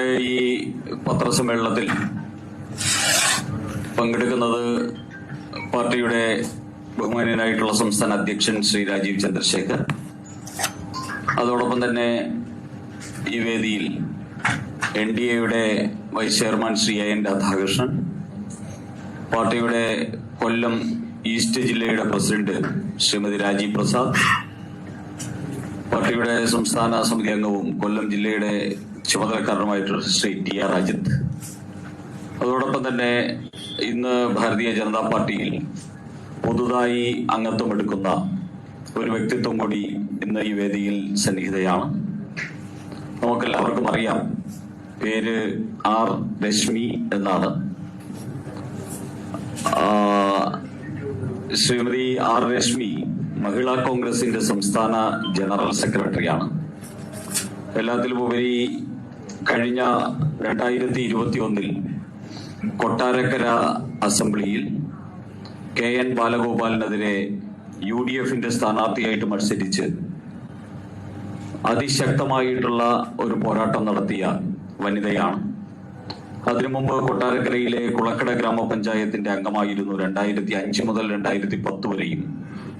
ഈ പത്രസമ്മേളനത്തിൽ പങ്കെടുക്കുന്നത് പാർട്ടിയുടെ ബഹുമാന്യനായിട്ടുള്ള സംസ്ഥാന അധ്യക്ഷൻ ശ്രീ രാജീവ് ചന്ദ്രശേഖർ, അതോടൊപ്പം തന്നെ ഈ വേദിയിൽ NDAയുടെ vice chairman Shri AN Radhakrishnan, പാർട്ടിയുടെ കൊല്ലം ഈസ്റ്റ് ജില്ലയുടെ പ്രസിഡന്റ് ശ്രീമതി രാജീവ് പ്രസാദ്, പാർട്ടിയുടെ സംസ്ഥാന സമിതി അംഗവും കൊല്ലം ജില്ലയുടെ ചുമതലക്കാരനുമായിട്ടുള്ള ശ്രീ TR അജിത്, അതോടൊപ്പം തന്നെ ഇന്ന് ഭാരതീയ ജനതാ പാർട്ടിയിൽ പുതുതായി അംഗത്വം എടുക്കുന്ന ഒരു വ്യക്തിത്വം കൂടി ഇന്ന് ഈ വേദിയിൽ സന്നിഹിതയാണ്. നമുക്കെല്ലാവർക്കും അറിയാം, പേര് R രശ്മി എന്നാണ്. ശ്രീമതി R രശ്മി മഹിളാ കോൺഗ്രസിന്റെ സംസ്ഥാന ജനറൽ സെക്രട്ടറിയാണ്. എല്ലാത്തിലുമുപരി കഴിഞ്ഞ 2021 കൊട്ടാരക്കര അസംബ്ലിയിൽ KN ബാലഗോപാലിനെതിരെ UDFന്റെ സ്ഥാനാർത്ഥിയായിട്ട് മത്സരിച്ച് അതിശക്തമായിട്ടുള്ള ഒരു പോരാട്ടം നടത്തിയ വനിതയാണ്. അതിനു മുമ്പ് കൊട്ടാരക്കരയിലെ കുളക്കട ഗ്രാമപഞ്ചായത്തിന്റെ അംഗമായിരുന്നു 2005 മുതൽ 2010 വരെയും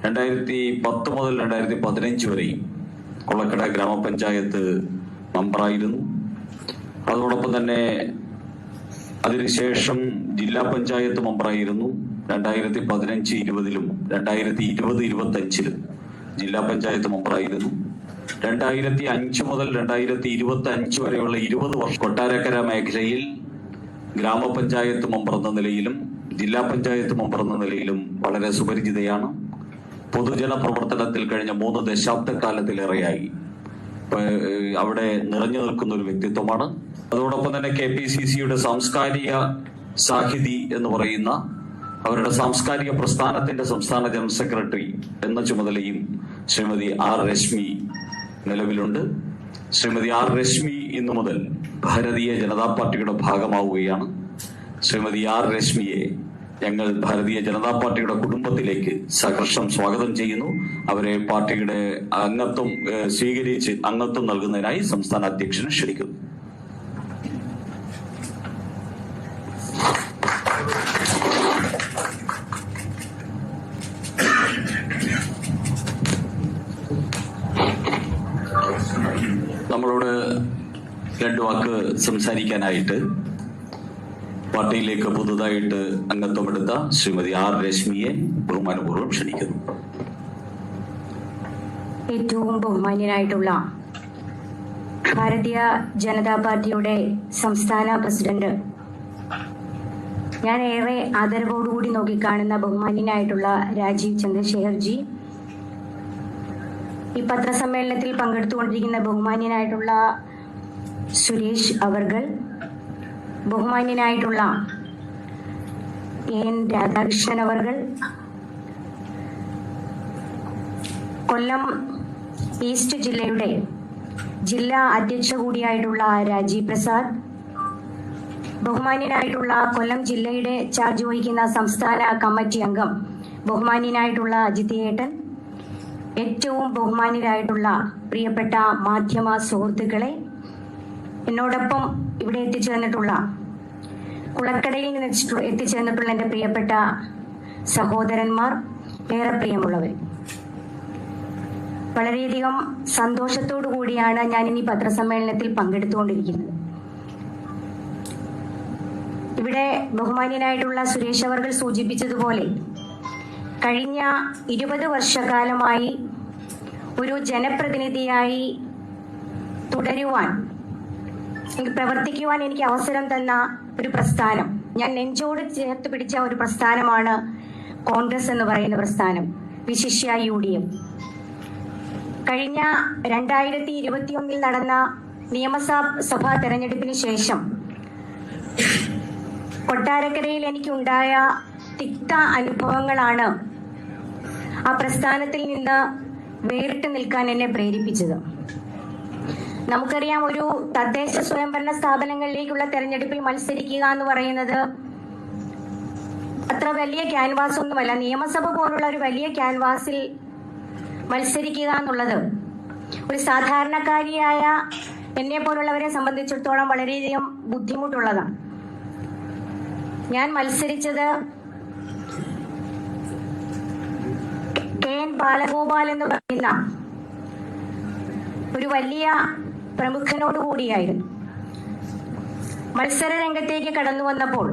2010 മുതൽ 2015 വരെയും കുളക്കട ഗ്രാമപഞ്ചായത്ത് മെമ്പറായിരുന്നു. അതോടൊപ്പം തന്നെ അതിനുശേഷം ജില്ലാ പഞ്ചായത്ത് മെമ്പറായിരുന്നു. 2015-20ലും 2020-25ലും ജില്ലാ പഞ്ചായത്ത് മെമ്പറായിരുന്നു. 2005 മുതൽ 2025 വരെയുള്ള 20 വർഷം കൊട്ടാരക്കര മേഖലയിൽ ഗ്രാമപഞ്ചായത്ത് മെമ്പർ എന്ന നിലയിലും ജില്ലാ പഞ്ചായത്ത് മെമ്പർ എന്ന നിലയിലും വളരെ സുപരിചിതയാണ്. പൊതുജന പ്രവർത്തനത്തിൽ കഴിഞ്ഞ 3 ദശാബ്ദക്കാലത്തിലേറെയായി അവിടെ നിറഞ്ഞു നിൽക്കുന്ന ഒരു വ്യക്തിത്വമാണ്. അതോടൊപ്പം തന്നെ KPCCയുടെ സാംസ്കാരിക സാഹിതി എന്ന് പറയുന്ന അവരുടെ സാംസ്കാരിക പ്രസ്ഥാനത്തിന്റെ സംസ്ഥാന ജനറൽ സെക്രട്ടറി എന്ന ചുമതലയും ശ്രീമതി R രശ്മി നിലവിലുണ്ട്. ശ്രീമതി R രശ്മി ഇന്നു മുതൽ ഭാരതീയ ജനതാ പാർട്ടിയുടെ ഭാഗമാവുകയാണ്. ശ്രീമതി R രശ്മിയെ ഞങ്ങൾ ഭാരതീയ ജനതാ പാർട്ടിയുടെ കുടുംബത്തിലേക്ക് സഹർഷം സ്വാഗതം ചെയ്യുന്നു. അവരെ പാർട്ടിയുടെ അംഗത്വം സ്വീകരിച്ച് അംഗത്വം നൽകുന്നതിനായി സംസ്ഥാന അധ്യക്ഷനെ ക്ഷണിക്കുന്നു. നമ്മളോട് 2 വാക്ക് സംസാരിക്കാനായിട്ട് പാർട്ടിയിലേക്ക് പുതുതായിട്ട് അംഗത്വമെടുത്ത ശ്രീമതി R രശ്മിയെ ബഹുമാനപൂർവ്വം ക്ഷണിക്കുന്നു. ഏറ്റവും ബഹുമാന്യനായിട്ടുള്ള ഭാരതീയ ജനതാ പാർട്ടിയുടെ സംസ്ഥാന പ്രസിഡന്റ്, ഞാൻ ഏറെ ആദരവോടുകൂടി നോക്കിക്കാണുന്ന ബഹുമാന്യനായിട്ടുള്ള രാജീവ് ചന്ദ്രശേഖർജി, ഈ പത്രസമ്മേളനത്തിൽ പങ്കെടുത്തുകൊണ്ടിരിക്കുന്ന ബഹുമാന്യനായിട്ടുള്ള സുരേഷ് അവർകൾ, ബഹുമാന്യനായിട്ടുള്ള AN രാധാകൃഷ്ണൻ അവർകൾ, കൊല്ലം ഈസ്റ്റ് ജില്ലയുടെ ജില്ലാ അധ്യക്ഷ കൂടിയായിട്ടുള്ള രാജീവ് പ്രസാദ്, ബഹുമാന്യനായിട്ടുള്ള കൊല്ലം ജില്ലയുടെ ചാർജ് വഹിക്കുന്ന സംസ്ഥാന കമ്മിറ്റി അംഗം ബഹുമാന്യനായിട്ടുള്ള അജിത് ഏട്ടൻ, ഏറ്റവും ബഹുമാന്യരായിട്ടുള്ള പ്രിയപ്പെട്ട മാധ്യമ സുഹൃത്തുക്കളെ, എന്നോടൊപ്പം ഇവിടെ എത്തിച്ചേർന്നിട്ടുള്ള കുളക്കടയിൽ നിന്ന് എത്തിച്ചേർന്നിട്ടുള്ള എൻ്റെ പ്രിയപ്പെട്ട സഹോദരന്മാർ, ഏറെ പ്രിയമുള്ളവർ, വളരെയധികം സന്തോഷത്തോടു കൂടിയാണ് ഞാൻ ഇനി പത്രസമ്മേളനത്തിൽ പങ്കെടുത്തുകൊണ്ടിരിക്കുന്നത്. ഇവിടെ ബഹുമാന്യനായിട്ടുള്ള സുരേഷ് അവർകൾ സൂചിപ്പിച്ചതുപോലെ കഴിഞ്ഞ 20 വർഷക്കാലമായി ഒരു ജനപ്രതിനിധിയായി തുടരുവാൻ, പ്രവർത്തിക്കുവാൻ എനിക്ക് അവസരം തന്ന ഒരു പ്രസ്ഥാനം, ഞാൻ നെഞ്ചോട് ചേർത്ത് പിടിച്ച ഒരു പ്രസ്ഥാനമാണ് കോൺഗ്രസ് എന്ന് പറയുന്ന പ്രസ്ഥാനം, വിശിഷ്യ UDF. കഴിഞ്ഞ 2021 നടന്ന നിയമസഭാ തെരഞ്ഞെടുപ്പിന് ശേഷം കൊട്ടാരക്കരയിൽ എനിക്കുണ്ടായ തിക്ത അനുഭവങ്ങളാണ് ആ പ്രസ്ഥാനത്തിൽ നിന്ന് വേറിട്ട് നിൽക്കാൻ എന്നെ പ്രേരിപ്പിച്ചത്. നമുക്കറിയാം, ഒരു തദ്ദേശ സ്വയംഭരണ സ്ഥാപനങ്ങളിലേക്കുള്ള തെരഞ്ഞെടുപ്പിൽ മത്സരിക്കുക എന്ന് പറയുന്നത് അത്ര വലിയ ക്യാൻവാസ് ഒന്നുമല്ല. നിയമസഭ പോലുള്ള ഒരു വലിയ ക്യാൻവാസിൽ മത്സരിക്കുക എന്നുള്ളത് ഒരു സാധാരണക്കാരിയായ എന്നെ പോലുള്ളവരെ സംബന്ധിച്ചിടത്തോളം വളരെയധികം ബുദ്ധിമുട്ടുള്ളതാണ്. ഞാൻ മത്സരിച്ചത് KN ബാലഗോപാൽ എന്ന് പറയുന്ന ഒരു വലിയ പ്രമുഖനോട് കൂടിയായിരുന്നു. മത്സര രംഗത്തേക്ക് കടന്നു വന്നപ്പോൾ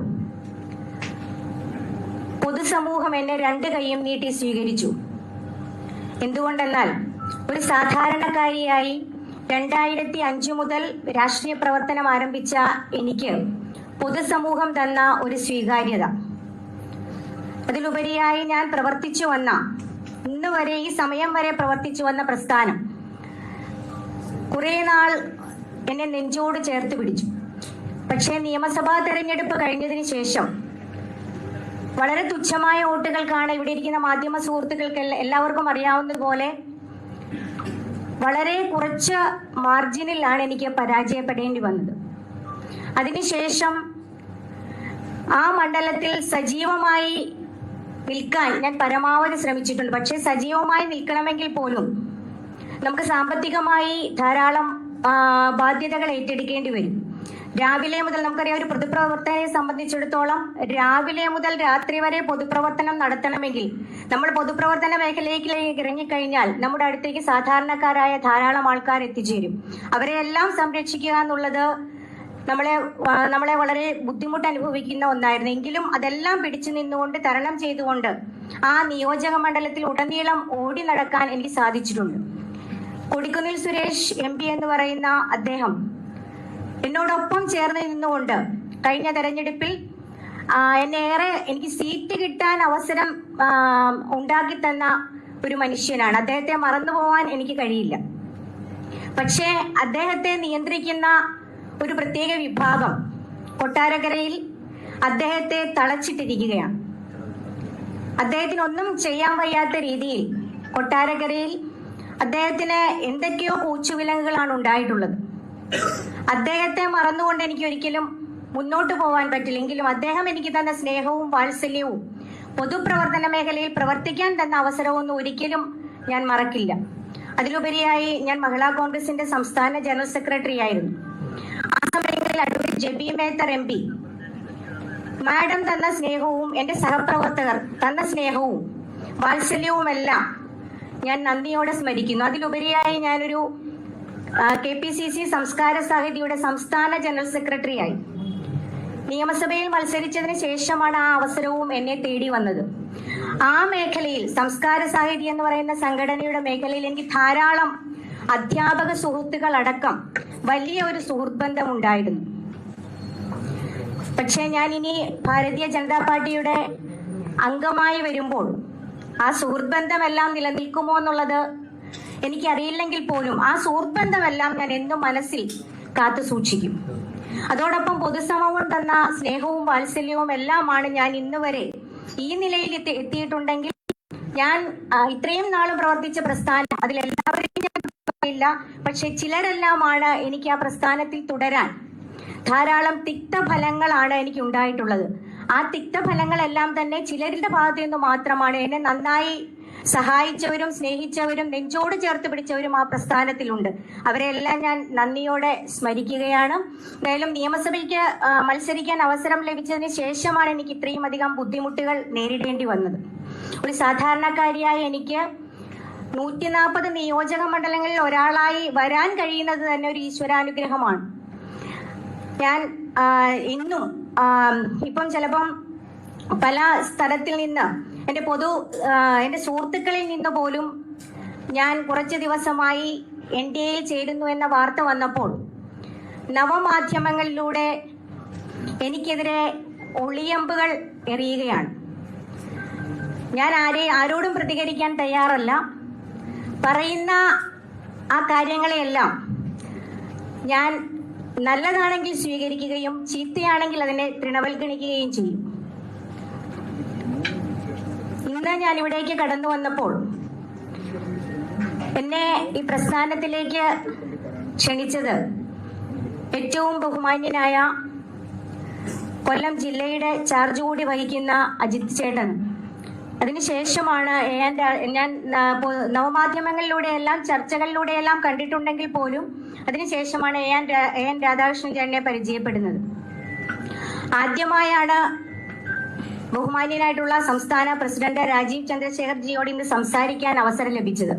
പൊതുസമൂഹം എന്നെ രണ്ട് കൈയും നീട്ടി സ്വീകരിച്ചു. എന്തുകൊണ്ടെന്നാൽ ഒരു സാധാരണക്കാരിയായി 2005 മുതൽ രാഷ്ട്രീയ പ്രവർത്തനം ആരംഭിച്ച എനിക്ക് പൊതുസമൂഹം തന്ന ഒരു സ്വീകാര്യത, അതിലുപരിയായി ഞാൻ പ്രവർത്തിച്ചു വന്ന, ഇന്ന് വരെ ഈ സമയം വരെ പ്രവർത്തിച്ചു വന്ന പ്രസ്ഥാനം കുറെ നാൾ എന്നെ നെഞ്ചോട് ചേർത്ത് പിടിച്ചു. പക്ഷേ നിയമസഭാ തെരഞ്ഞെടുപ്പ് കഴിഞ്ഞതിന് ശേഷം വളരെ തുച്ഛമായ വോട്ടുകൾക്കാണ്, ഇവിടെ ഇരിക്കുന്ന മാധ്യമ സുഹൃത്തുക്കൾക്ക് എല്ലാവർക്കും അറിയാവുന്നതുപോലെ വളരെ കുറച്ച് മാർജിനിലാണ് എനിക്ക് പരാജയപ്പെടേണ്ടി വന്നത്. അതിനുശേഷം ആ മണ്ഡലത്തിൽ സജീവമായി നിൽക്കാൻ ഞാൻ പരമാവധി ശ്രമിച്ചിട്ടുണ്ട്. പക്ഷേ സജീവമായി നിൽക്കണമെങ്കിൽ പോലും നമുക്ക് സാമ്പത്തികമായി ധാരാളം ബാധ്യതകൾ ഏറ്റെടുക്കേണ്ടി വരും. രാവിലെ മുതൽ, നമുക്കറിയാം, ഒരു പൊതുപ്രവർത്തകരെ സംബന്ധിച്ചിടത്തോളം രാവിലെ മുതൽ രാത്രി വരെ പൊതുപ്രവർത്തനം നടത്തണമെങ്കിൽ നമ്മൾ പൊതുപ്രവർത്തന മേഖലയിലേക്ക് ഇറങ്ങിക്കഴിഞ്ഞാൽ നമ്മുടെ അടുത്തേക്ക് സാധാരണക്കാരായ ധാരാളം ആൾക്കാർ എത്തിച്ചേരും. അവരെ എല്ലാം സംരക്ഷിക്കുക എന്നുള്ളത് നമ്മളെ വളരെ ബുദ്ധിമുട്ട് അനുഭവിക്കുന്ന ഒന്നായിരുന്നു. എങ്കിലും അതെല്ലാം പിടിച്ചു നിന്നുകൊണ്ട്, തരണം ചെയ്തുകൊണ്ട് ആ നിയോജക മണ്ഡലത്തിൽ ഉടനീളം ഓടി നടക്കാൻ എനിക്ക് സാധിച്ചിട്ടുണ്ട്. കൊടിക്കുന്നിൽ സുരേഷ് MP എന്ന് പറയുന്ന അദ്ദേഹം എന്നോടൊപ്പം ചേർന്ന് നിന്നുകൊണ്ട് കഴിഞ്ഞ തെരഞ്ഞെടുപ്പിൽ എനിക്ക് സീറ്റ് കിട്ടാൻ അവസരം ഉണ്ടാക്കി തന്ന ഒരു മനുഷ്യനാണ്. അദ്ദേഹത്തെ മറന്നു പോവാൻ എനിക്ക് കഴിയില്ല. പക്ഷേ അദ്ദേഹത്തെ നിയന്ത്രിക്കുന്ന ഒരു പ്രത്യേക വിഭാഗം കൊട്ടാരക്കരയിൽ അദ്ദേഹത്തെ തളച്ചിട്ടിരിക്കുകയാണ്. അദ്ദേഹത്തിനൊന്നും ചെയ്യാൻ വയ്യാത്ത രീതിയിൽ കൊട്ടാരക്കരയിൽ അദ്ദേഹത്തിന് എന്തൊക്കെയോ കൂച്ചുവിലങ്ങുകളാണ് ഉണ്ടായിട്ടുള്ളത്. അദ്ദേഹത്തെ മറന്നുകൊണ്ട് എനിക്ക് ഒരിക്കലും മുന്നോട്ട് പോകാൻ പറ്റില്ലെങ്കിലും അദ്ദേഹം എനിക്ക് തന്ന സ്നേഹവും വാത്സല്യവും പൊതുപ്രവർത്തന മേഖലയിൽ പ്രവർത്തിക്കാൻ തന്ന അവസരമൊന്നും ഒരിക്കലും ഞാൻ മറക്കില്ല. അതിലുപരിയായി ഞാൻ മഹിളാ കോൺഗ്രസിന്റെ സംസ്ഥാന ജനറൽ സെക്രട്ടറി ആയിരുന്നു. ആ സമയങ്ങളിൽ advocate Jebi Mather MP madam തന്ന സ്നേഹവും എന്റെ സഹപ്രവർത്തകർ തന്ന സ്നേഹവും വാത്സല്യവുമെല്ലാം ഞാൻ നന്ദിയോടെ സ്മരിക്കുന്നു. അതിലുപരിയായി ഞാനൊരു KPCC സംസ്കാര സാഹിതിയുടെ സംസ്ഥാന ജനറൽ സെക്രട്ടറി ആയി. നിയമസഭയിൽ മത്സരിച്ചതിന് ശേഷമാണ് ആ അവസരവും എന്നെ തേടി വന്നത്. ആ മേഖലയിൽ, സംസ്കാര സാഹിതി എന്ന് പറയുന്ന സംഘടനയുടെ മേഖലയിൽ എനിക്ക് ധാരാളം അധ്യാപക സുഹൃത്തുക്കൾ അടക്കം വലിയ ഒരു സുഹൃത്ത് ബന്ധം ഉണ്ടായിരുന്നു. പക്ഷേ ഞാൻ ഇനി ഭാരതീയ ജനതാ പാർട്ടിയുടെ അംഗമായി വരുമ്പോൾ ആ സുഹൃത്ത് ബന്ധമെല്ലാം നിലനിൽക്കുമോ എന്നുള്ളത് എനിക്കറിയില്ലെങ്കിൽ പോലും ആ സുഹൃത്ത് ബന്ധമെല്ലാം ഞാൻ എന്നും മനസ്സിൽ കാത്തു സൂക്ഷിക്കും. അതോടൊപ്പം പൊതുസമൂഹം തന്ന സ്നേഹവും വാത്സല്യവും എല്ലാമാണ് ഞാൻ ഇന്ന് വരെ ഈ നിലയിൽ എത്തിയിട്ടുണ്ടെങ്കിൽ ഞാൻ ഇത്രയും നാളും പ്രവർത്തിച്ച പ്രസ്ഥാനം, അതിലെല്ലാവരെയും ഞാൻ ഇല്ല, പക്ഷെ ചിലരെല്ലാമാണ് എനിക്ക് ആ പ്രസ്ഥാനത്തിൽ തുടരാൻ ധാരാളം തിക്തഫലങ്ങളാണ് എനിക്ക് ഉണ്ടായിട്ടുള്ളത്. ആ തിക്തഫലങ്ങളെല്ലാം തന്നെ ചിലരുടെ ഭാഗത്തു നിന്ന് മാത്രമാണ്. എന്നെ നന്നായി സഹായിച്ചവരും സ്നേഹിച്ചവരും നെഞ്ചോട് ചേർത്ത് പിടിച്ചവരും ആ പ്രസ്ഥാനത്തിലുണ്ട്. അവരെല്ലാം ഞാൻ നന്ദിയോടെ സ്മരിക്കുകയാണ്. എന്തായാലും നിയമസഭയ്ക്ക് മത്സരിക്കാൻ അവസരം ലഭിച്ചതിന് ശേഷമാണ് എനിക്ക് ഇത്രയും അധികം ബുദ്ധിമുട്ടുകൾ നേരിടേണ്ടി വന്നത്. ഒരു സാധാരണക്കാരിയായ എനിക്ക് 140 നിയോജക മണ്ഡലങ്ങളിൽ ഒരാളായി വരാൻ കഴിയുന്നത് തന്നെ ഒരു ഈശ്വരാനുഗ്രഹമാണ്. ഞാൻ ഇന്നും ഇപ്പം ചിലപ്പം പല സ്ഥലത്തിൽ നിന്ന് എന്റെ സുഹൃത്തുക്കളിൽ നിന്ന് പോലും ഞാൻ കുറച്ച് ദിവസമായി NDAയിൽ ചേരുന്നു എന്ന വാർത്ത വന്നപ്പോൾ നവമാധ്യമങ്ങളിലൂടെ എനിക്കെതിരെ ഒളിയമ്പുകൾ എറിയുകയാണ്. ഞാൻ ആരോടും പ്രതികരിക്കാൻ തയ്യാറല്ല. പറയുന്ന ആ കാര്യങ്ങളെയെല്ലാം ഞാൻ നല്ലതാണെങ്കിൽ സ്വീകരിക്കുകയും ചീത്തയാണെങ്കിൽ അതിനെ തൃണവൽഗണിക്കുകയും ചെയ്യും. ഇന്ന് ഞാൻ ഇവിടേക്ക് കടന്നു വന്നപ്പോൾ എന്നെ ഈ പ്രസ്ഥാനത്തിലേക്ക് ക്ഷണിച്ചത് ഏറ്റവും ബഹുമാന്യനായ കൊല്ലം ജില്ലയുടെ ചാർജ് കൂടി വഹിക്കുന്ന അജിത് ചേട്ടൻ, അതിനുശേഷമാണ് ഞാൻ നവമാധ്യമങ്ങളിലൂടെയെല്ലാം ചർച്ചകളിലൂടെയെല്ലാം കണ്ടിട്ടുണ്ടെങ്കിൽ പോലും അതിനുശേഷമാണ് എൻ രാധാകൃഷ്ണൻ ചേട്ടനെ പരിചയപ്പെടുന്നത്. ആദ്യമായാണ് ബഹുമാന്യനായിട്ടുള്ള സംസ്ഥാന പ്രസിഡന്റ് രാജീവ് ചന്ദ്രശേഖർജിയോട് ഇന്ന് സംസാരിക്കാൻ അവസരം ലഭിച്ചത്.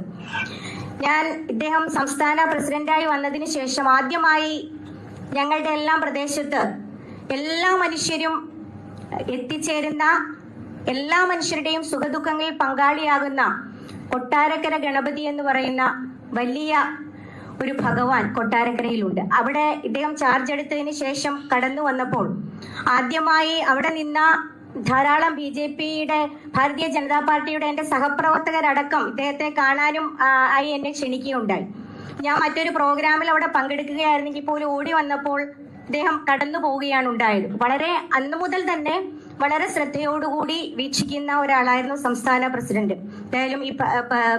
ഇദ്ദേഹം സംസ്ഥാന പ്രസിഡന്റായി വന്നതിന് ശേഷം ആദ്യമായി ഞങ്ങളുടെ എല്ലാം പ്രദേശത്ത് എല്ലാ മനുഷ്യരും എത്തിച്ചേരുന്ന, എല്ലാ മനുഷ്യരുടെയും സുഖദുഃഖങ്ങളിൽ പങ്കാളിയാകുന്ന കൊട്ടാരക്കര ഗണപതി എന്ന് പറയുന്ന വലിയ ഒരു ഭഗവാൻ കൊട്ടാരക്കരയിലുണ്ട്. അവിടെ ഇദ്ദേഹം ചാർജ് എടുത്തതിന് ശേഷം കടന്നു വന്നപ്പോൾ ആദ്യമായി അവിടെ നിന്ന ധാരാളം BJPയുടെ ഭാരതീയ ജനതാ പാർട്ടിയുടെ എൻ്റെ സഹപ്രവർത്തകരടക്കം ഇദ്ദേഹത്തെ കാണാനും ആയി എന്നെ ക്ഷണിക്കുകയുണ്ടായി. ഞാൻ മറ്റൊരു പ്രോഗ്രാമിൽ അവിടെ പങ്കെടുക്കുകയായിരുന്നെങ്കിൽ പോലും ഓടി വന്നപ്പോൾ ഇദ്ദേഹം കടന്നു പോവുകയാണ് ഉണ്ടായത്. അന്നു മുതൽ തന്നെ വളരെ ശ്രദ്ധയോടുകൂടി വീക്ഷിക്കുന്ന ഒരാളായിരുന്നു സംസ്ഥാന പ്രസിഡന്റ്. എന്തായാലും ഈ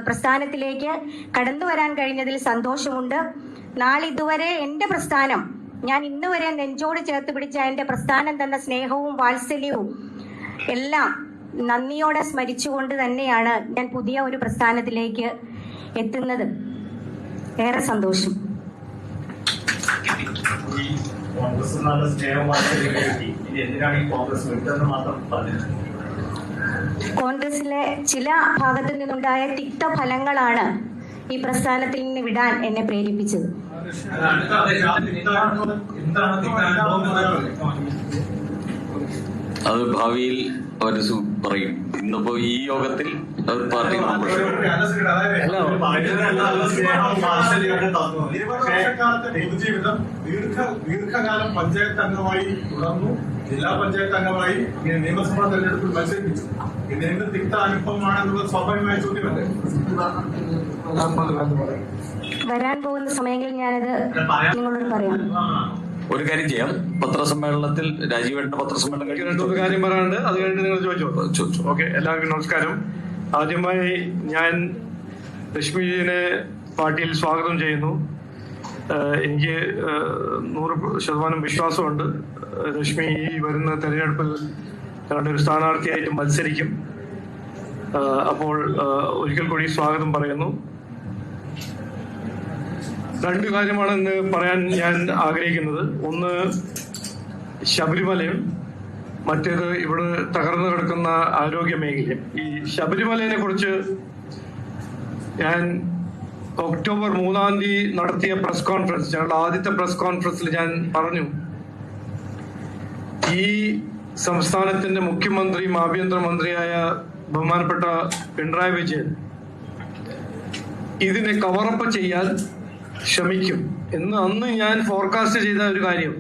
പ്രസ്ഥാനത്തിലേക്ക് കടന്നു വരാൻ കഴിഞ്ഞതിൽ സന്തോഷമുണ്ട്. നാളിതുവരെ എൻ്റെ പ്രസ്ഥാനം, ഞാൻ ഇന്ന് വരെ നെഞ്ചോട് ചേർത്ത് പിടിച്ച എൻ്റെ പ്രസ്ഥാനം തന്ന സ്നേഹവും വാത്സല്യവും എല്ലാം നന്ദിയോടെ സ്മരിച്ചുകൊണ്ട് തന്നെയാണ് ഞാൻ പുതിയ ഒരു പ്രസ്ഥാനത്തിലേക്ക് എത്തുന്നത്. ഏറെ സന്തോഷം. കോൺഗ്രസിലെ ചില ഭാഗത്തു നിന്നുണ്ടായ തിക്തഫലങ്ങളാണ് ഈ പ്രസ്ഥാനത്തിൽ നിന്ന് വിടാൻ എന്നെ പ്രേരിപ്പിച്ചത്. അത് ഭാവിയിൽ അവർ പറയും. ഇന്നിപ്പോ ഈ യോഗത്തിൽ പാർട്ടി ദീർഘകാലം പഞ്ചായത്ത് അംഗമായി തുടർന്നു, ജില്ലാ പഞ്ചായത്ത് അംഗമായി, നിയമസഭാ തെരഞ്ഞെടുപ്പിൽ മത്സരിപ്പിച്ചു. ഇത് എന്ത് തിക്ത അനുഭവമാണെന്നുള്ളത് സ്വാഭാവികമായ ചോദ്യമല്ലേ? വരാൻ പോകുന്ന സമയങ്ങളിൽ ഞാനത് നിങ്ങളോട് പറയാം. ഒരു കാര്യം ചെയ്യാം, പത്രസമ്മേളനത്തിൽ രാജീവേട്ടന്റെ പത്രസമ്മേളനം ഒരു കാര്യം പറയാനുണ്ട്, അത് കഴിഞ്ഞിട്ട് നിങ്ങൾ ചോദിച്ചോ. ഓക്കെ, എല്ലാവർക്കും നമസ്കാരം. ആദ്യമായി ഞാൻ രശ്മിജിനെ പാർട്ടിയിൽ സ്വാഗതം ചെയ്യുന്നു. എനിക്ക് 100% വിശ്വാസമുണ്ട് രശ്മി ഈ വരുന്ന തെരഞ്ഞെടുപ്പിൽ ഒരു സ്ഥാനാർത്ഥിയായിട്ട് മത്സരിക്കും. അപ്പോൾ ഒരിക്കൽ കൂടി സ്വാഗതം പറയുന്നു. രണ്ട് കാര്യമാണ് ഇന്ന് പറയാൻ ഞാൻ ആഗ്രഹിക്കുന്നത്. ഒന്ന് ശബരിമലയും, മറ്റേത് ഇവിടെ തകർന്നു കിടക്കുന്ന ആരോഗ്യ മേഖലയും. ഈ ശബരിമലയെ കുറിച്ച് ഞാൻ ഒക്ടോബർ 3 നടത്തിയ പ്രസ് കോൺഫറൻസ്, ഞങ്ങളുടെ ആദ്യത്തെ പ്രസ് കോൺഫറൻസിൽ ഞാൻ പറഞ്ഞു, ഈ സംസ്ഥാനത്തിന്റെ മുഖ്യമന്ത്രിയും ആഭ്യന്തരമന്ത്രിയായ ബഹുമാനപ്പെട്ട പിണറായി വിജയൻ ഇതിനെ കവറപ്പ് ചെയ്യാൻ ശ്രമിക്കും എന്ന് അന്ന് ഞാൻ ഫോർകാസ്റ്റ് ചെയ്ത ഒരു കാര്യം.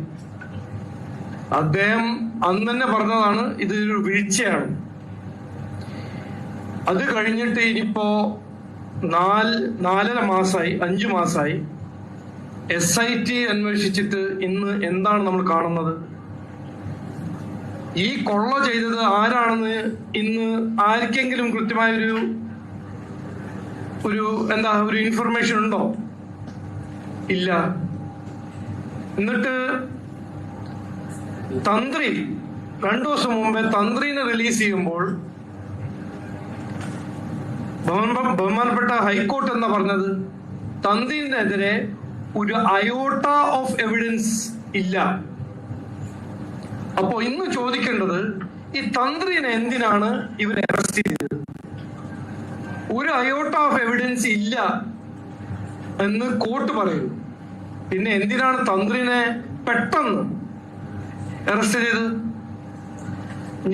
അദ്ദേഹം അന്ന് തന്നെ പറഞ്ഞതാണ് ഇതൊരു വീഴ്ചയാണ്. അത് കഴിഞ്ഞിട്ട് ഇനിയിപ്പോ 4.5 മാസമായി, 5 മാസമായി SIT അന്വേഷിച്ചിട്ട് ഇന്ന് എന്താണ് നമ്മൾ കാണുന്നത്? ഈ കൊള്ള ചെയ്തത് ആരാണെന്ന് ഇന്ന് ആർക്കെങ്കിലും കൃത്യമായൊരു ഒരു ഇൻഫർമേഷൻ ഉണ്ടോ? ഇല്ല. എന്നിട്ട് തന്ത്രി 2 ദിവസം മുമ്പേ തന്ത്രിനെ റിലീസ് ചെയ്യുമ്പോൾ ബഹുമാനപ്പെട്ട ഹൈക്കോർട്ട് എന്താ പറഞ്ഞത്? തന്ത്രിനെതിരെ ഒരു അയോട്ട ഓഫ് എവിഡൻസ് ഇല്ല. അപ്പോ ഇന്ന് ചോദിക്കേണ്ടത്, ഈ തന്ത്രിനെ എന്തിനാണ് ഇവരെ അറസ്റ്റ് ചെയ്തത്? ഒരു അയോട്ട ഓഫ് എവിഡൻസ് ഇല്ല എന്ന് കോർട്ട് പറയുന്നു. പിന്നെ എന്തിനാണ് തന്ത്രിനെ പെട്ടെന്ന് അറസ്റ്റ് ചെയ്തത്?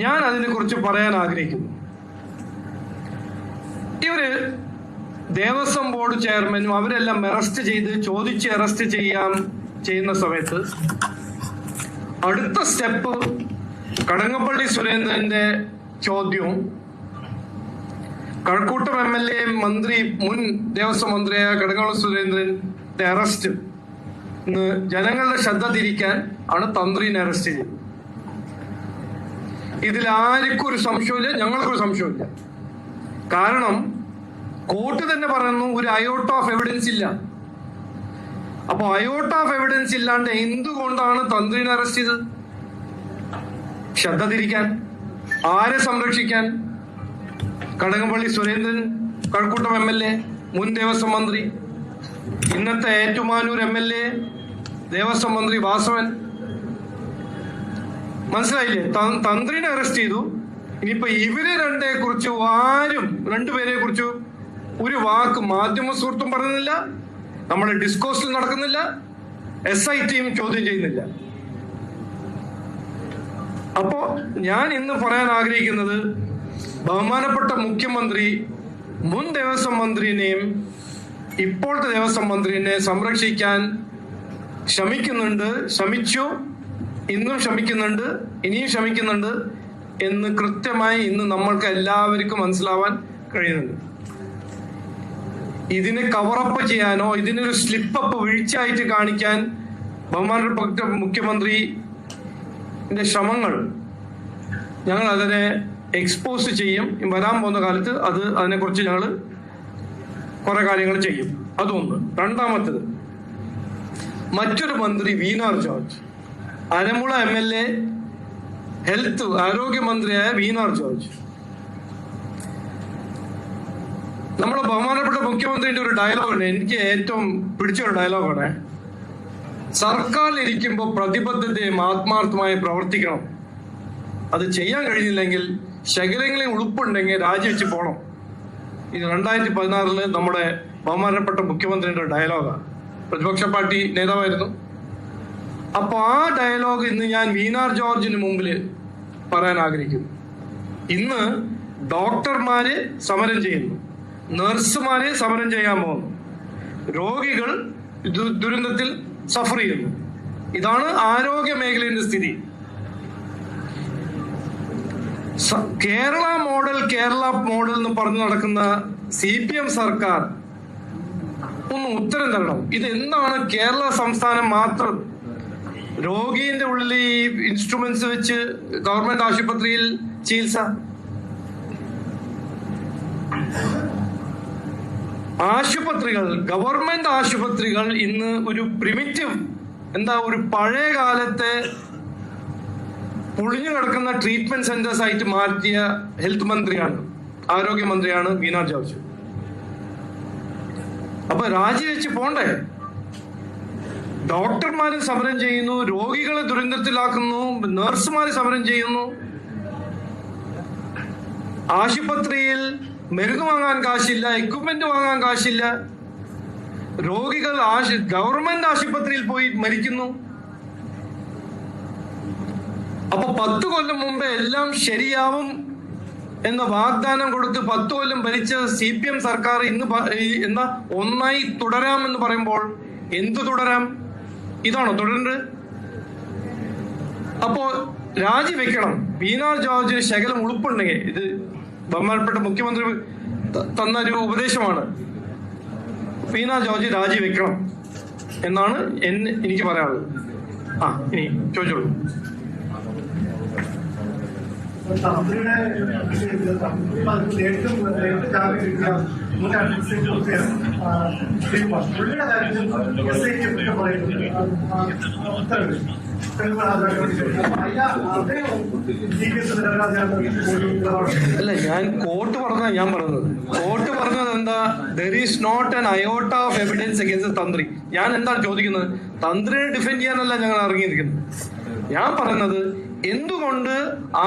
ഞാൻ അതിനെ കുറിച്ച് പറയാൻ ആഗ്രഹിക്കുന്നു. ഇവര് ദേവസ്വം ബോർഡ് ചെയർമാനും അവരെല്ലാം അറസ്റ്റ് ചെയ്ത് ചോദിച്ച് അറസ്റ്റ് ചെയ്യുന്ന സമയത്ത് അടുത്ത സ്റ്റെപ്പ് കടകംപള്ളി സുരേന്ദ്രന്റെ ചോദ്യവും കഴക്കൂട്ടം MLA മന്ത്രി, മുൻ ദേവസ്വം മന്ത്രിയായ കടകംപള്ളി സുരേന്ദ്രന്റെ അറസ്റ്റ് ജനങ്ങളുടെ ശ്രദ്ധ തിരിക്കാൻ ആണ് തന്ത്രിനെ അറസ്റ്റ് ചെയ്തത്. ഇതിൽ ആർക്കും ഒരു സംശയമില്ല, ഞങ്ങൾക്കൊരു സംശയമില്ല. കാരണം കോർട്ട് തന്നെ പറയുന്നു ഒരു അയോട്ട ഓഫ് എവിഡൻസ് ഇല്ല. അപ്പൊ അയോട്ട ഓഫ് എവിഡൻസ് ഇല്ലാണ്ട് എന്തുകൊണ്ടാണ് തന്ത്രിനെ അറസ്റ്റ് ചെയ്തത്? ശ്രദ്ധ തിരിക്കാൻ, ആരെ സംരക്ഷിക്കാൻ? കടകംപള്ളി സുരേന്ദ്രൻ കഴക്കൂട്ടം MLA, മുൻ ദേവസ്വം മന്ത്രി, ഇന്നത്തെ ഏറ്റുമാനൂർ MLA, ദേവസ്വം മന്ത്രി വാസവൻ. മനസ്സിലായില്ലേ? തന്ത്രിനെ അറസ്റ്റ് ചെയ്തു. ഇനിയിപ്പോ ഇവരെ രണ്ടുപേരെ കുറിച്ച് ഒരു വാക്ക് മാധ്യമ സുഹൃത്തും പറയുന്നില്ല, നമ്മുടെ ഡിസ്കോഴ്സിൽ നടക്കുന്നില്ല, SITയും ചോദ്യം ചെയ്യുന്നില്ല. അപ്പോ ഞാൻ ഇന്ന് പറയാൻ ആഗ്രഹിക്കുന്നത്, ബഹുമാനപ്പെട്ട മുഖ്യമന്ത്രി മുൻ ദേവസ്വം മന്ത്രിനെയും ഇപ്പോഴത്തെ ദേവസ്വം മന്ത്രിനെ സംരക്ഷിക്കാൻ ശ്രമിച്ചു, ഇന്നും ശ്രമിക്കുന്നുണ്ട്, ഇനിയും ശ്രമിക്കുന്നുണ്ട് എന്ന് കൃത്യമായി ഇന്ന് നമ്മൾക്ക് എല്ലാവർക്കും മനസ്സിലാവാൻ കഴിയുന്നുണ്ട്. ഇതിനെ കവറപ്പ് ചെയ്യാനോ ഇതിനൊരു സ്ലിപ്പപ്പ് വീഴ്ചയായിട്ട് കാണിക്കാൻ ബഹുമാനപ്പെട്ട മുഖ്യമന്ത്രിന്റെ ശ്രമങ്ങൾ ഞങ്ങൾ അതിനെ എക്സ്പോസ് ചെയ്യും. വരാൻ പോകുന്ന കാലത്ത് അതിനെക്കുറിച്ച് ഞങ്ങൾ കുറെ കാര്യങ്ങൾ ചെയ്യും. അതൊന്ന്. രണ്ടാമത്തേത്, മറ്റൊരു മന്ത്രി വീണാർ ജോർജ്, അരമുള MLA, ആരോഗ്യമന്ത്രിയായ വീണാർ ജോർജ്, നമ്മുടെ ബഹുമാനപ്പെട്ട മുഖ്യമന്ത്രിന്റെ ഒരു ഡയലോഗുണ്ട്, എനിക്ക് ഏറ്റവും പിടിച്ചൊരു ഡയലോഗാണ്. സർക്കാരിൽ ഇരിക്കുമ്പോൾ പ്രതിബദ്ധതയും ആത്മാർത്ഥമായി പ്രവർത്തിക്കണം, അത് ചെയ്യാൻ കഴിഞ്ഞില്ലെങ്കിൽ ശകലങ്ങളിൽ ഉളുപ്പുണ്ടെങ്കിൽ രാജിവെച്ച് പോകണം. ഇത് 2016 നമ്മുടെ ബഹുമാനപ്പെട്ട മുഖ്യമന്ത്രിയുടെ ഡയലോഗാണ്. പ്രതിപക്ഷ പാർട്ടി നേതാവായിരുന്നു. അപ്പൊ ആ ഡയലോഗ് ഇന്ന് ഞാൻ വീണാർ ജോർജിന് മുമ്പിൽ പറയാൻ ആഗ്രഹിക്കുന്നു. ഇന്ന് ഡോക്ടർമാര് സമരം ചെയ്യുന്നു, നഴ്സുമാര് സമരം ചെയ്യാൻ പോകുന്നു, രോഗികൾ ദുരന്തത്തിൽ സഫർ ചെയ്യുന്നു. ഇതാണ് ആരോഗ്യ മേഖലയുടെ സ്ഥിതി. കേരള മോഡൽ എന്ന് പറഞ്ഞു നടക്കുന്ന CPM സർക്കാർ ഒന്ന് ഉത്തരം തരണം. ഇത് എന്താണ് കേരള സംസ്ഥാനം മാത്രം രോഗീന്റെ ഉള്ളിൽ ഈ ഇൻസ്ട്രുമെന്റ്സ് വെച്ച് ഗവൺമെന്റ് ആശുപത്രിയിൽ ചികിത്സ? ഗവൺമെന്റ് ആശുപത്രികൾ ഇന്ന് ഒരു പ്രിമിറ്റീവ്, ഒരു പഴയ കാലത്തെ പൊളിഞ്ഞു കിടക്കുന്ന ട്രീറ്റ്മെന്റ് സെന്റേഴ്സ് ആയിട്ട് മാറ്റിയ ആരോഗ്യമന്ത്രിയാണ് വീണാർ ജോർജ്. അപ്പൊ രാജിവെച്ച് പോണ്ടേ? ഡോക്ടർമാര് സമരം ചെയ്യുന്നു, രോഗികളെ ദുരന്തത്തിലാക്കുന്നു, നഴ്സുമാര് സമരം ചെയ്യുന്നു, ആശുപത്രിയിൽ മരുന്ന് വാങ്ങാൻ കാശില്ല, എക്വിപ്മെന്റ് വാങ്ങാൻ കാശില്ല, രോഗികൾ ഗവൺമെന്റ് ആശുപത്രിയിൽ പോയി മരിക്കുന്നു. അപ്പൊ 10 കൊല്ലം മുമ്പേ എല്ലാം ശരിയാവും എന്ന വാഗ്ദാനം കൊടുത്ത് 10 കൊല്ലം ഭരിച്ച CPM സർക്കാർ ഇന്ന് ഒന്നായി തുടരാമെന്ന് പറയുമ്പോൾ എന്ത് തുടരാം? ഇതാണോ തുടരേണ്ടത്? അപ്പോ രാജിവെക്കണം. വീണാർ ജോർജിന് ശകലം ഉളുപ്പുണ്ടെങ്കിൽ, ഇത് ബഹുമാനപ്പെട്ട മുഖ്യമന്ത്രി തന്ന ഒരു ഉപദേശമാണ്, വീണാർ ജോർജ് രാജിവെക്കണം എന്നാണ് എനിക്ക് പറയാനുള്ളത്. ഇനി ചോദിച്ചോളൂ. തന്ത്രിയുടെ പുള്ളിയുടെ കാര്യത്തിൽ അല്ല, ഞാൻ കോർട്ട് പറഞ്ഞത് എന്താ? There is not an iota of evidence against Thantri. ഞാൻ എന്താണ് ചോദിക്കുന്നത്? തന്ത്രിനെ ഡിഫെൻഡ് ചെയ്യാനല്ല ഞങ്ങൾ ഇറങ്ങിയിരിക്കുന്നത്. ഞാൻ പറയുന്നത്, എന്തുകൊണ്ട്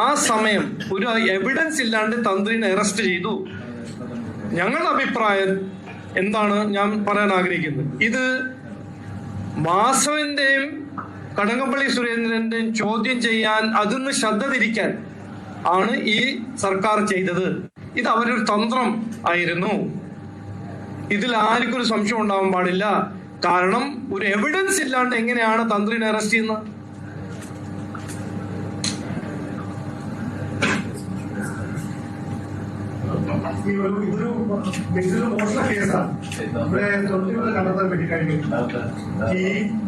ആ സമയം ഒരു എവിഡൻസ് ഇല്ലാണ്ട് തന്ത്രിനെ അറസ്റ്റ് ചെയ്തു? ഞങ്ങളുടെ അഭിപ്രായം എന്താണ് ഞാൻ പറയാൻ ആഗ്രഹിക്കുന്നത്? ഇത് വാസവന്റെയും കടകംപള്ളി സുരേന്ദ്രന്റെയും ചോദ്യം ചെയ്യാൻ, അതിന്ന് ശ്രദ്ധ തിരിക്കാൻ ആണ് ഈ സർക്കാർ ചെയ്തത്. ഇത് അവരൊരു തന്ത്രം ആയിരുന്നു. ഇതിൽ ആർക്കും ഒരു സംശയം ഉണ്ടാവാൻ പാടില്ല. കാരണം ഒരു എവിഡൻസ് ഇല്ലാണ്ട് എങ്ങനെയാണ് തന്ത്രിനെ അറസ്റ്റ് ചെയ്യുന്നത്? ഇതൊരു മോശ കേസാണ്. ഇവിടെ തൊഴിലുകൾ കണ്ടെത്താൻ വേണ്ടി കഴിഞ്ഞിട്ടില്ല. ഈ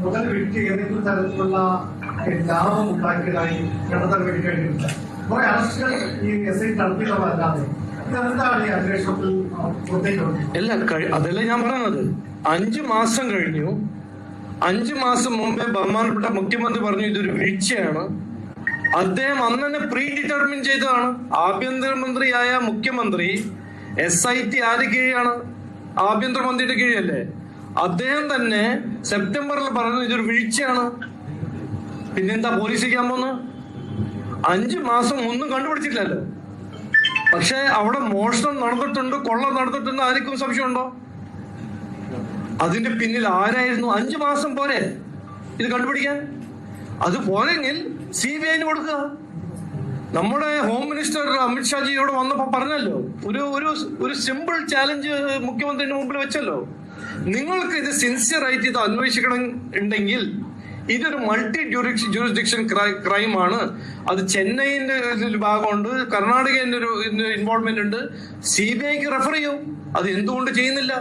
മുതൽ വ്യക്തി ഏതെങ്കിലും തരത്തിലുള്ള ലാഭം ഉണ്ടാക്കിയതായി കണ്ടെത്താൻ വേണ്ടി കഴിഞ്ഞിട്ടില്ല. കുറെ അറസ്റ്റുകൾ ഈ SI നടത്തിയതല്ലാതെ ഇതെന്താണ് ഈ അന്വേഷണത്തിൽ പുറത്തേക്കുള്ളത്? അല്ല, അതല്ല ഞാൻ പറഞ്ഞത്. 5 മാസം കഴിഞ്ഞു. 5 മാസം മുമ്പേ ബഹുമാനപ്പെട്ട മുഖ്യമന്ത്രി പറഞ്ഞു ഇതൊരു വീഴ്ചയാണ്. അദ്ദേഹം അന്ന് തന്നെ പ്രീ ഡിറ്റർമിൻ ചെയ്തതാണ്. ആഭ്യന്തരമന്ത്രിയായ മുഖ്യമന്ത്രി SIT ആര് കീഴാണ്? ആഭ്യന്തരമന്ത്രിയുടെ കീഴല്ലേ? അദ്ദേഹം തന്നെ സെപ്റ്റംബറിൽ പറഞ്ഞു ഇതൊരു വീഴ്ചയാണ്. പിന്നെന്താ പോലീസ് ചെയ്യാൻ പോന്ന്? 5 മാസം ഒന്നും കണ്ടുപിടിച്ചിട്ടില്ലല്ലോ. പക്ഷെ അവിടെ മോഷണം നടന്നിട്ടുണ്ട്, കൊള്ള നടന്നിട്ടുണ്ട്, ആർക്കും സംശയമുണ്ടോ? അതിന്റെ പിന്നിൽ ആരായിരുന്നു? 5 മാസം പോരെ ഇത് കണ്ടുപിടിക്കാൻ? അത് പോരെങ്കിൽ CBI കൊടുക്കുക. നമ്മുടെ ഹോം മിനിസ്റ്റർ അമിത്ഷാജി ഇവിടെ വന്നപ്പോ പറഞ്ഞല്ലോ, ഒരു സിമ്പിൾ ചാലഞ്ച് മുഖ്യമന്ത്രിയുടെ മുമ്പിൽ വെച്ചല്ലോ. നിങ്ങൾക്ക് ഇത് സിൻസിയർ ആയിട്ട് ഇത് അന്വേഷിക്കണം ഉണ്ടെങ്കിൽ ഇതൊരു മൾട്ടി ജൂറിസ്ഡിക്ഷൻ ക്രൈമാണ്. അത് ചെന്നൈന്റെ ഒരു ഭാഗമുണ്ട്, കർണാടകന്റെ ഒരു ഇൻവോൾവ്മെന്റ് ഉണ്ട്. CBIക്ക് റെഫർ ചെയ്യും. അത് എന്തുകൊണ്ട് ചെയ്യുന്നില്ല?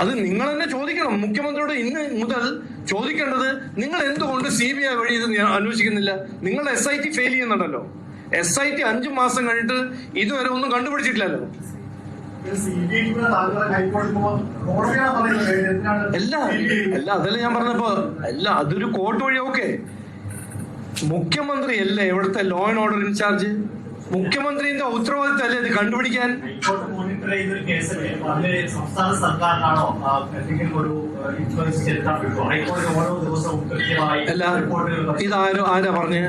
അത് നിങ്ങൾ തന്നെ ചോദിക്കണം. മുഖ്യമന്ത്രിയോട് ഇന്ന് മുതൽ ചോദിക്കേണ്ടത്, നിങ്ങൾ എന്തുകൊണ്ട് CBI വഴി ഇത് അന്വേഷിക്കുന്നില്ല? നിങ്ങളുടെ SIT ഫെയിൽ ചെയ്യുന്നുണ്ടല്ലോ. SIT 5 മാസം കഴിഞ്ഞിട്ട് ഇതുവരെ ഒന്നും കണ്ടുപിടിച്ചിട്ടില്ലല്ലോ. അല്ല അതല്ല ഞാൻ പറഞ്ഞപ്പോ, അല്ല അതൊരു കോർട്ട് വഴി. ഓക്കെ, മുഖ്യമന്ത്രി അല്ലേ ഇവിടുത്തെ ലോ ആൻഡ് ഓർഡർ ഇൻചാർജ്? മുഖ്യമന്ത്രിന്റെ ഉത്തരവാദിത്തം അല്ലേ ഇത് കണ്ടുപിടിക്കാൻ? സംസ്ഥാന സർക്കാരിനാണോ ഒരു അല്ല, ആരാ പറഞ്ഞ്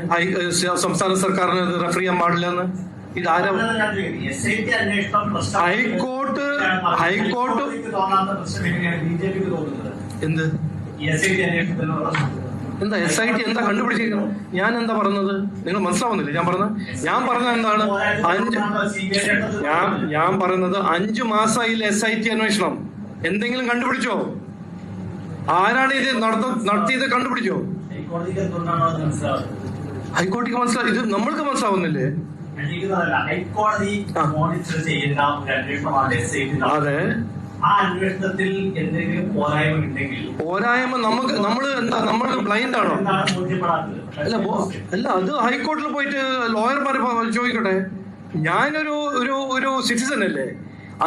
സംസ്ഥാന സർക്കാരിന് ഇത് റെഫർ ചെയ്യാൻ പാടില്ലെന്ന്? ഇതാരാ? ഹൈക്കോർട്ട് എന്ത് എന്താ SIT എന്താ കണ്ടുപിടിച്ചിരിക്കുന്നത്? ഞാൻ എന്താ പറഞ്ഞത്? നിങ്ങൾ മനസ്സിലാവുന്നില്ല ഞാൻ പറഞ്ഞത് എന്താണ്? ഞാൻ പറയുന്നത് 5 മാസമായില്ല SIT അന്വേഷണം. എന്തെങ്കിലും കണ്ടുപിടിച്ചോ? ആരാണ് ഇത് നടത്തിയത്? കണ്ടുപിടിച്ചോ? ഹൈക്കോടതിക്ക് മനസ്സിലാവും. ഇത് നമ്മൾക്ക് മനസ്സിലാവുന്നില്ലേ? അതെ, ആ അന്വേഷണത്തിൽ എന്തെങ്കിലും പോരായ്മ ഉണ്ടെങ്കിൽ പോരായ്മ നമ്മൾ ബ്ലൈൻഡ് ആണോ? അല്ല അത് ഹൈക്കോടതിയിൽ പോയിട്ട് ലോയർമാരെ ചോദിക്കട്ടെ. ഞാനൊരു സിറ്റിസൺ അല്ലേ?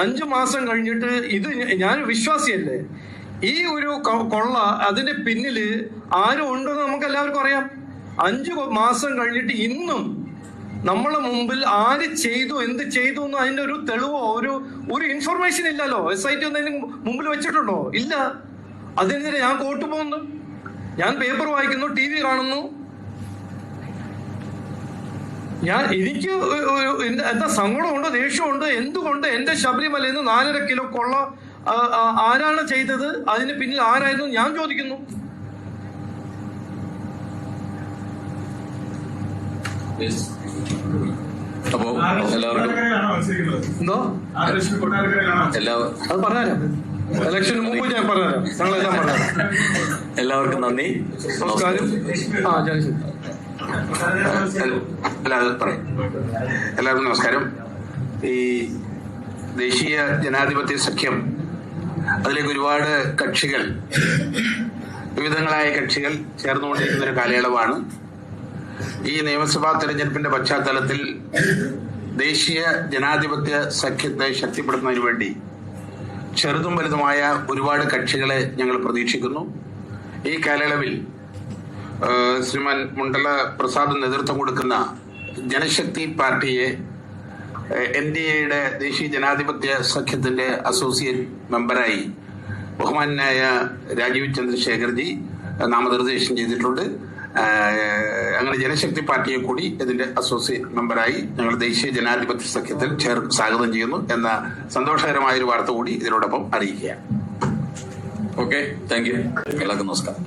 5 മാസം കഴിഞ്ഞിട്ട് ഇത് ഞാൻ വിശ്വാസിയല്ലേ? ഈ ഒരു കൊള്ള അതിന്റെ പിന്നില് ആരും ഉണ്ടെന്ന് നമുക്ക് എല്ലാവർക്കും അറിയാം. 5 മാസം കഴിഞ്ഞിട്ട് ഇന്നും നമ്മളെ മുമ്പിൽ ആര് ചെയ്തു, എന്ത് ചെയ്തു എന്ന് അതിന്റെ ഒരു തെളിവോ ഒരു ഇൻഫർമേഷൻ ഇല്ലല്ലോ. SIT ഒന്നും മുമ്പിൽ വെച്ചിട്ടുണ്ടോ? ഇല്ല. അതിനെതിരെ ഞാൻ കോർട്ട് പോകുന്നു, ഞാൻ പേപ്പർ വായിക്കുന്നു, TV കാണുന്നു. എനിക്ക് എന്താ സങ്കടമുണ്ട്, ദേഷ്യമുണ്ട്. എന്തുകൊണ്ട് എന്റെ ശബരിമലയിൽ നിന്ന് 4.5 കിലോ കൊള്ള ആരാണ് ചെയ്തത്? അതിന് പിന്നിൽ ആരായിരുന്നു ഞാൻ ചോദിക്കുന്നു. അപ്പോ എല്ലാവർക്കും എന്തോ അത് പറഞ്ഞുതരാം. ഇലക്ഷന് മുമ്പ് ഞാൻ പറഞ്ഞുതരാം. ഞങ്ങളെല്ലാം പറഞ്ഞുതരാം. എല്ലാവർക്കും നന്ദി, നമസ്കാരം. എല്ലാവർക്കും നമസ്കാരം. ഈ ദേശീയ ജനാധിപത്യ സഖ്യം, അതിലേക്ക് ഒരുപാട് കക്ഷികൾ, വിവിധങ്ങളായ കക്ഷികൾ ചേർന്നുകൊണ്ടിരിക്കുന്ന ഒരു കാലയളവാണ്. ഈ നിയമസഭാ തെരഞ്ഞെടുപ്പിന്റെ പശ്ചാത്തലത്തിൽ ദേശീയ ജനാധിപത്യ സഖ്യത്തെ ശക്തിപ്പെടുത്തുന്നതിന് വേണ്ടി ചെറുതും വലുതുമായ ഒരുപാട് കക്ഷികളെ ഞങ്ങൾ പ്രതീക്ഷിക്കുന്നു. ഈ കാലയളവിൽ ശ്രീമാൻ മുണ്ടല പ്രസാദ് നേതൃത്വം കൊടുക്കുന്ന ജനശക്തി പാർട്ടിയെ NDAയുടെ ദേശീയ ജനാധിപത്യ സഖ്യത്തിന്റെ അസോസിയേറ്റ് മെമ്പറായി ബഹുമാനായ രാജീവ് ചന്ദ്രശേഖർജി നാമനിർദ്ദേശം ചെയ്തിട്ടുണ്ട്. അങ്ങനെ ജനശക്തി പാർട്ടിയെ കൂടി ഇതിന്റെ അസോസിയേറ്റ് മെമ്പറായി ഞങ്ങൾ ദേശീയ ജനാധിപത്യ സഖ്യത്തിൽ സ്വാഗതം ചെയ്യുന്നു എന്ന സന്തോഷകരമായ ഒരു വാർത്ത കൂടി ഇതിനോടൊപ്പം അറിയിക്കുക. Okay, thank you. എല്ലാവർക്കും നമസ്കാരം.